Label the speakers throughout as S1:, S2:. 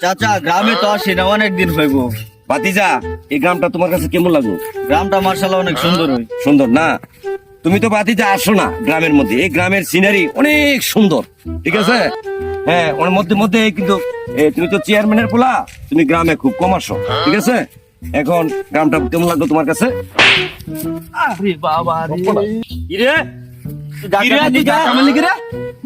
S1: চাচা গ্রামে তো আসি না অনেকদিন হইব।
S2: ভাতিজা, এই গ্রামটা তোমার কাছে কেমন লাগলো?
S1: গ্রামটা মার্শাল্লাহ অনেক সুন্দর হয়।
S2: সুন্দর না? তুমি তো ভাতিজা আসো না গ্রামের মধ্যে, এই গ্রামের সিনারি অনেক সুন্দর, ঠিক আছে? হ্যাঁ, ওর মধ্যে মধ্যে কিন্তু তুমি তো চেয়ারম্যানের পোলা, তুমি গ্রামে খুব কম আসো, ঠিক আছে? এখন গ্রামটা কেমন লাগলো তোমার কাছে?
S1: আরে বাবা রে,
S2: কিরে
S1: কিরে তুই ধাক্কা মারলি কে রে?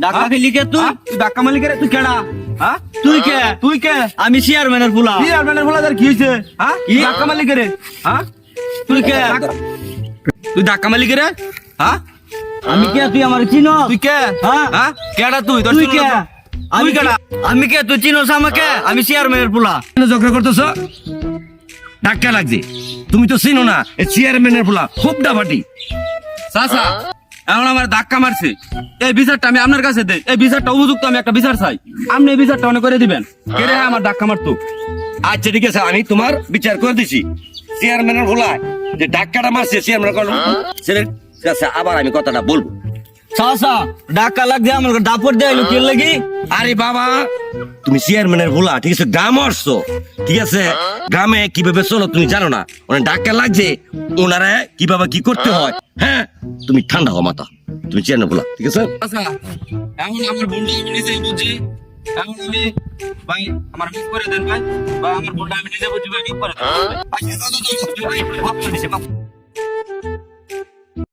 S1: ধাক্কা খেলি কে তুই?
S3: তুই ধাক্কা মারলি কে রে? তুই কেডা? হ্যাঁ?
S1: তুই কে?
S3: তুই কে?
S1: আমি চেয়ারম্যানের পোলা।
S3: কি আর মানে বলা কি হইছে? হ্যাঁ?
S1: কি?
S3: তুই ধাক্কা মারলি কে রে? হ্যাঁ?
S1: তুই কে?
S3: তুই ধাক্কা মারলি কে রে? হ্যাঁ?
S1: আমি কে? তুই আমার চিনো?
S3: তুই কে?
S1: হ্যাঁ?
S3: হ্যাঁ? কেডা তুই? তোর
S1: তুই
S3: চিনো
S1: কে?
S3: না তো?
S1: আমি
S3: তুই কেডা?
S1: আমি কে? তুই চিনোস আমাকে? আমি চেয়ারম্যানের পোলা।
S2: কেন ঝগড়া করতেছ? ধাক্কা লাগছে, তুমি তো চিনো না চেয়ারম্যানের পোলা, খুব ডাবাটি।
S3: চাচা, এখন আমার ধাক্কা মারছে, এই বিচারটা আমি আপনার কাছে দেই। এই বিচারটা উপযুক্ত, আমি একটা বিচার চাই। আপনি এই বিচারটা অনেক করে দিবেন। কে রে আমার ধাক্কা মারতো?
S2: আচ্ছা ঠিক আছে, আমি তোমার বিচার করে দিছি। চেয়ারম্যানের পোলা যে ধাক্কাটা মারছে, চেয়ারম্যান আবার আমি কথাটা বলবো।
S1: চাচা ধাক্কা লাগছে আমার দাপট দেয় লোকের লাগি।
S2: আরে বাবা, তুমি চেয়ারম্যানের ভোলা, ঠিক আছে? গ্রাম আসছো, ঠিক আছে? গ্রামে কিভাবে চলো তুমি জানো না? ওনার ডাক্তার লাগছে, ওনারা কিভাবে কি করতে হয়। হ্যাঁ, তুমি ঠান্ডা হও মাথা, তুমি চেয়ারম্যান ভোলা, ঠিক আছে?
S3: চাচা, এখন আমার ভুলটা আমি নিজেই বুঝি। এখন আমি ভাই আমার মাফ করে দেন ভাই, বা আমার ভুলটা আমি নিজে বুঝি ভাই, মাফ করে দেন ভাই।
S2: মাফ করে দিছে, মাফ।